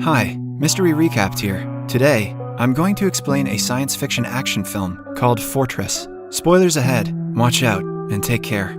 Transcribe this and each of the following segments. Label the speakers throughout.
Speaker 1: Hi, Mystery Recapped here. Today, I'm going to explain a science fiction action film called Fortress. Spoilers ahead, watch out, and take care.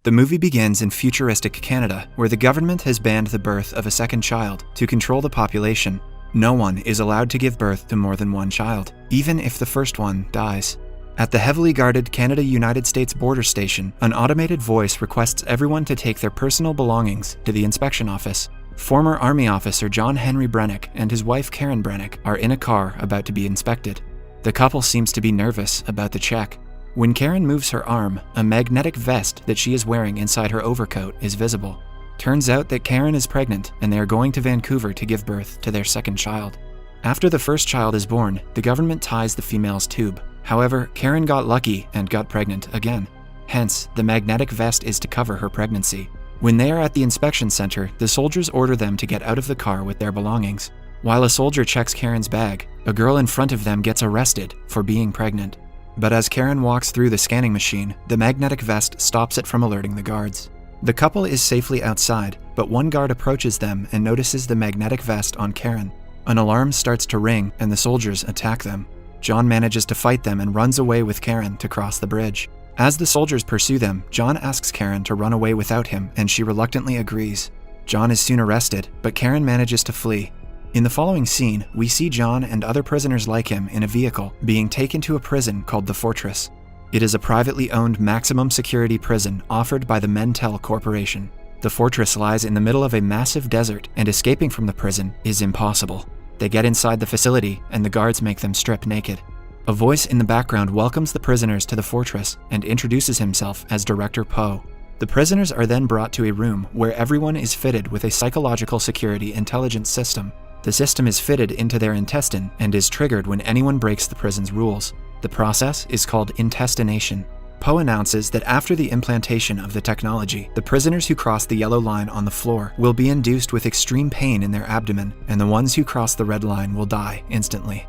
Speaker 1: The movie begins in futuristic Canada, where the government has banned the birth of a second child to control the population. No one is allowed to give birth to more than one child, even if the first one dies. At the heavily guarded Canada-United States border station, an automated voice requests everyone to take their personal belongings to the inspection office. Former Army officer John Henry Brennick and his wife Karen Brennick are in a car about to be inspected. The couple seems to be nervous about the check. When Karen moves her arm, a magnetic vest that she is wearing inside her overcoat is visible. Turns out that Karen is pregnant and they are going to Vancouver to give birth to their second child. After the first child is born, the government ties the female's tube. However, Karen got lucky and got pregnant again. Hence, the magnetic vest is to cover her pregnancy. When they are at the inspection center, the soldiers order them to get out of the car with their belongings. While a soldier checks Karen's bag, a girl in front of them gets arrested for being pregnant. But as Karen walks through the scanning machine, the magnetic vest stops it from alerting the guards. The couple is safely outside, but one guard approaches them and notices the magnetic vest on Karen. An alarm starts to ring and the soldiers attack them. John manages to fight them and runs away with Karen to cross the bridge. As the soldiers pursue them, John asks Karen to run away without him, and she reluctantly agrees. John is soon arrested, but Karen manages to flee. In the following scene, we see John and other prisoners like him in a vehicle being taken to a prison called the Fortress. It is a privately owned maximum security prison offered by the Mentel Corporation. The Fortress lies in the middle of a massive desert, and escaping from the prison is impossible. They get inside the facility, and the guards make them strip naked. A voice in the background welcomes the prisoners to the fortress and introduces himself as Director Poe. The prisoners are then brought to a room where everyone is fitted with a psychological security intelligence system. The system is fitted into their intestine and is triggered when anyone breaks the prison's rules. The process is called intestination. Poe announces that after the implantation of the technology, the prisoners who cross the yellow line on the floor will be induced with extreme pain in their abdomen, and the ones who cross the red line will die instantly.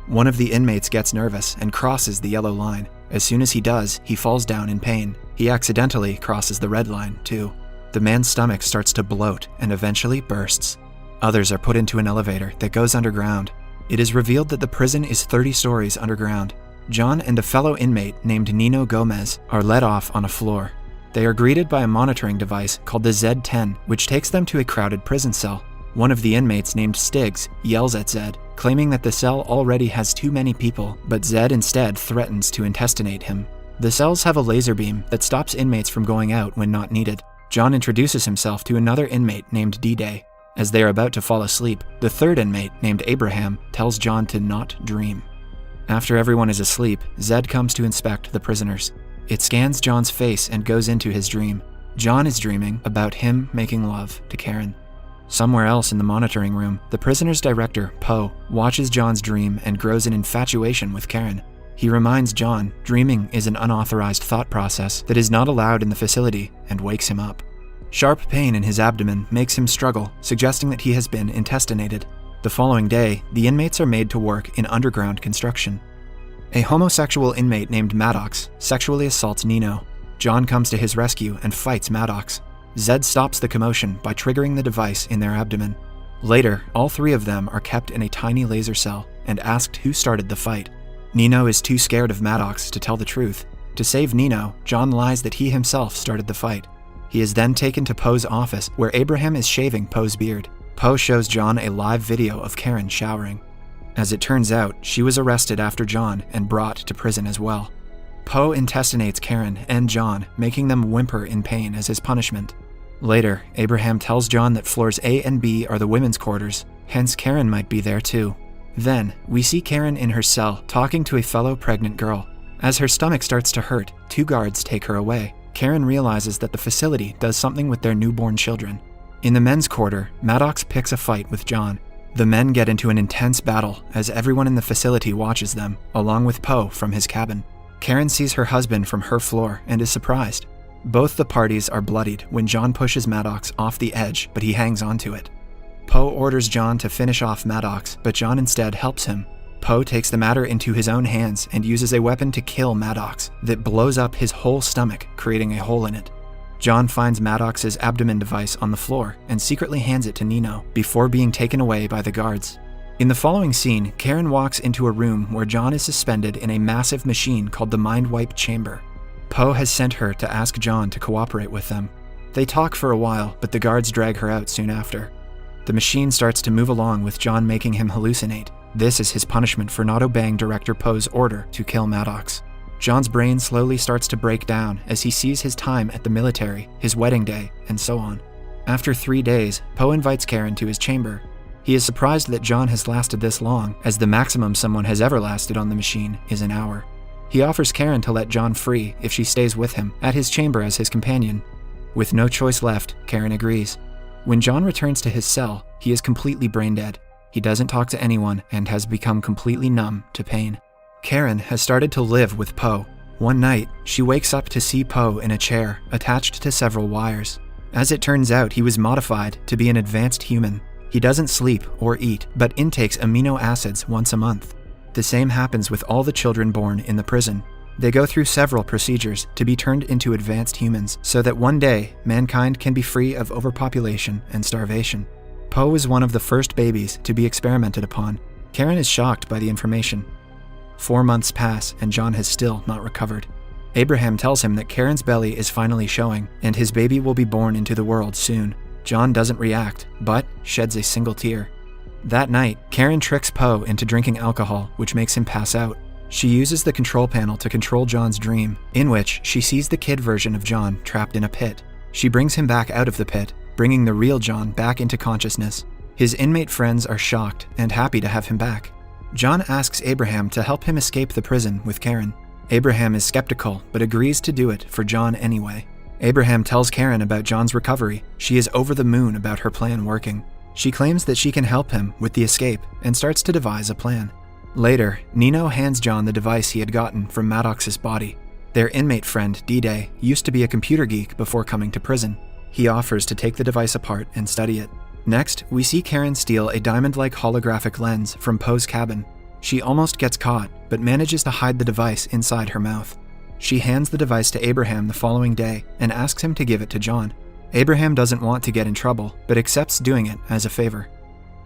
Speaker 1: One of the inmates gets nervous and crosses the yellow line. As soon as he does, he falls down in pain. He accidentally crosses the red line, too. The man's stomach starts to bloat and eventually bursts. Others are put into an elevator that goes underground. It is revealed that the prison is 30 stories underground. John and a fellow inmate named Nino Gomez are led off on a floor. They are greeted by a monitoring device called the Z-10, which takes them to a crowded prison cell. One of the inmates named Stiggs yells at Zed, claiming that the cell already has too many people, but Zed instead threatens to intestinate him. The cells have a laser beam that stops inmates from going out when not needed. John introduces himself to another inmate named D-Day. As they are about to fall asleep, the third inmate named Abraham tells John to not dream. After everyone is asleep, Zed comes to inspect the prisoners. It scans John's face and goes into his dream. John is dreaming about him making love to Karen. Somewhere else in the monitoring room, the prisoner's director, Poe, watches John's dream and grows an infatuation with Karen. He reminds John dreaming is an unauthorized thought process that is not allowed in the facility and wakes him up. Sharp pain in his abdomen makes him struggle, suggesting that he has been intestinated. The following day, the inmates are made to work in underground construction. A homosexual inmate named Maddox sexually assaults Nino. John comes to his rescue and fights Maddox. Zed stops the commotion by triggering the device in their abdomen. Later, all three of them are kept in a tiny laser cell and asked who started the fight. Nino is too scared of Maddox to tell the truth. To save Nino, John lies that he himself started the fight. He is then taken to Poe's office, where Abraham is shaving Poe's beard. Poe shows John a live video of Karen showering. As it turns out, she was arrested after John and brought to prison as well. Poe intestinates Karen and John, making them whimper in pain as his punishment. Later, Abraham tells John that floors A and B are the women's quarters, hence Karen might be there too. Then, we see Karen in her cell talking to a fellow pregnant girl. As her stomach starts to hurt, two guards take her away. Karen realizes that the facility does something with their newborn children. In the men's quarter, Maddox picks a fight with John. The men get into an intense battle as everyone in the facility watches them, along with Poe from his cabin. Karen sees her husband from her floor and is surprised. Both the parties are bloodied when John pushes Maddox off the edge, but he hangs onto it. Poe orders John to finish off Maddox, but John instead helps him. Poe takes the matter into his own hands and uses a weapon to kill Maddox that blows up his whole stomach, creating a hole in it. John finds Maddox's abdomen device on the floor and secretly hands it to Nino before being taken away by the guards. In the following scene, Karen walks into a room where John is suspended in a massive machine called the Mind Wipe Chamber. Poe has sent her to ask John to cooperate with them. They talk for a while, but the guards drag her out soon after. The machine starts to move along with John making him hallucinate. This is his punishment for not obeying Director Poe's order to kill Maddox. John's brain slowly starts to break down as he sees his time at the military, his wedding day, and so on. After 3 days, Poe invites Karen to his chamber. He is surprised that John has lasted this long, as the maximum someone has ever lasted on the machine is an hour. He offers Karen to let John free if she stays with him at his chamber as his companion. With no choice left, Karen agrees. When John returns to his cell, he is completely brain dead. He doesn't talk to anyone and has become completely numb to pain. Karen has started to live with Poe. One night, she wakes up to see Poe in a chair attached to several wires. As it turns out, he was modified to be an advanced human. He doesn't sleep or eat, but intakes amino acids once a month. The same happens with all the children born in the prison. They go through several procedures to be turned into advanced humans so that one day mankind can be free of overpopulation and starvation. Poe is one of the first babies to be experimented upon. Karen is shocked by the information. 4 months pass and John has still not recovered. Abraham tells him that Karen's belly is finally showing and his baby will be born into the world soon. John doesn't react, but sheds a single tear. That night, Karen tricks Poe into drinking alcohol, which makes him pass out. She uses the control panel to control John's dream, in which she sees the kid version of John trapped in a pit. She brings him back out of the pit, bringing the real John back into consciousness. His inmate friends are shocked and happy to have him back. John asks Abraham to help him escape the prison with Karen. Abraham is skeptical, but agrees to do it for John anyway. Abraham tells Karen about John's recovery. She is over the moon about her plan working. She claims that she can help him with the escape and starts to devise a plan. Later, Nino hands John the device he had gotten from Maddox's body. Their inmate friend, D-Day, used to be a computer geek before coming to prison. He offers to take the device apart and study it. Next, we see Karen steal a diamond-like holographic lens from Poe's cabin. She almost gets caught, but manages to hide the device inside her mouth. She hands the device to Abraham the following day and asks him to give it to John. Abraham doesn't want to get in trouble, but accepts doing it as a favor.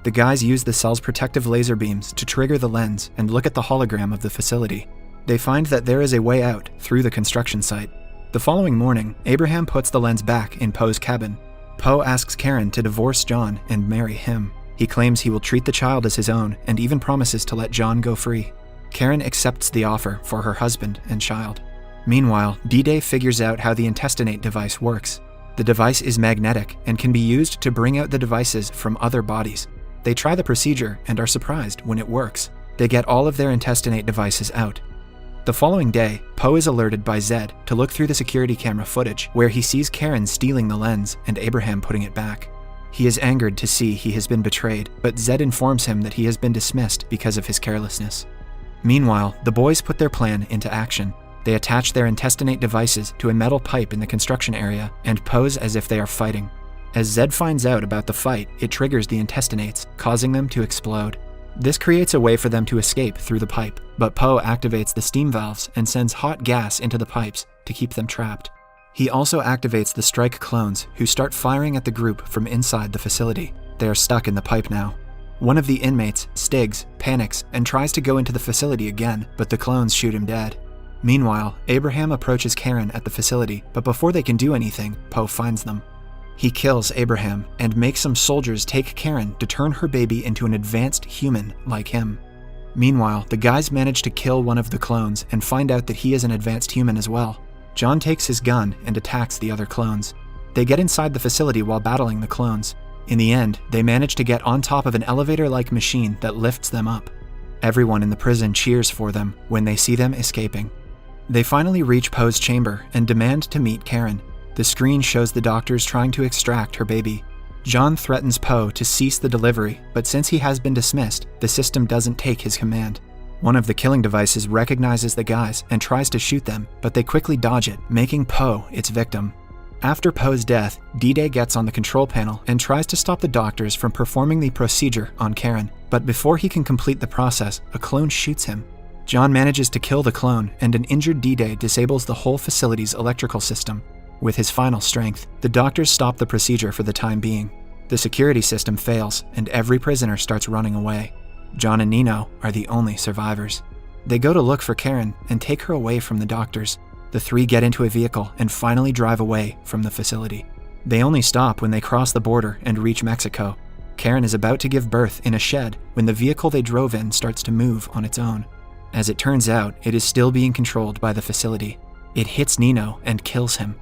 Speaker 1: The guys use the cell's protective laser beams to trigger the lens and look at the hologram of the facility. They find that there is a way out through the construction site. The following morning, Abraham puts the lens back in Poe's cabin. Poe asks Karen to divorce John and marry him. He claims he will treat the child as his own and even promises to let John go free. Karen accepts the offer for her husband and child. Meanwhile, D-Day figures out how the intestinate device works. The device is magnetic and can be used to bring out the devices from other bodies. They try the procedure and are surprised when it works. They get all of their intestinate devices out. The following day, Poe is alerted by Zed to look through the security camera footage where he sees Karen stealing the lens and Abraham putting it back. He is angered to see he has been betrayed, but Zed informs him that he has been dismissed because of his carelessness. Meanwhile, the boys put their plan into action. They attach their intestinate devices to a metal pipe in the construction area and pose as if they are fighting. As Zed finds out about the fight, it triggers the intestinates, causing them to explode. This creates a way for them to escape through the pipe, but Poe activates the steam valves and sends hot gas into the pipes to keep them trapped. He also activates the strike clones, who start firing at the group from inside the facility. They are stuck in the pipe now. One of the inmates, Stiggs, panics and tries to go into the facility again, but the clones shoot him dead. Meanwhile, Abraham approaches Karen at the facility, but before they can do anything, Poe finds them. He kills Abraham and makes some soldiers take Karen to turn her baby into an advanced human like him. Meanwhile, the guys manage to kill one of the clones and find out that he is an advanced human as well. John takes his gun and attacks the other clones. They get inside the facility while battling the clones. In the end, they manage to get on top of an elevator-like machine that lifts them up. Everyone in the prison cheers for them when they see them escaping. They finally reach Poe's chamber and demand to meet Karen. The screen shows the doctors trying to extract her baby. John threatens Poe to cease the delivery, but since he has been dismissed, the system doesn't take his command. One of the killing devices recognizes the guys and tries to shoot them, but they quickly dodge it, making Poe its victim. After Poe's death, D-Day gets on the control panel and tries to stop the doctors from performing the procedure on Karen, but before he can complete the process, a clone shoots him. John manages to kill the clone, and an injured D-Day disables the whole facility's electrical system. With his final strength, the doctors stop the procedure for the time being. The security system fails, and every prisoner starts running away. John and Nino are the only survivors. They go to look for Karen and take her away from the doctors. The three get into a vehicle and finally drive away from the facility. They only stop when they cross the border and reach Mexico. Karen is about to give birth in a shed when the vehicle they drove in starts to move on its own. As it turns out, it is still being controlled by the facility. It hits Nino and kills him.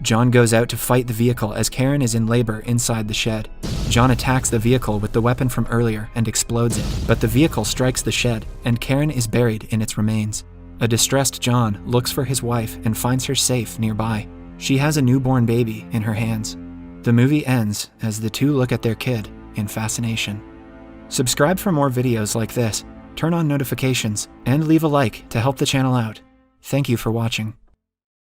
Speaker 1: John goes out to fight the vehicle as Karen is in labor inside the shed. John attacks the vehicle with the weapon from earlier and explodes it, but the vehicle strikes the shed and Karen is buried in its remains. A distressed John looks for his wife and finds her safe nearby. She has a newborn baby in her hands. The movie ends as the two look at their kid in fascination. Subscribe for more videos like this, turn on notifications, and leave a like to help the channel out. Thank you for watching.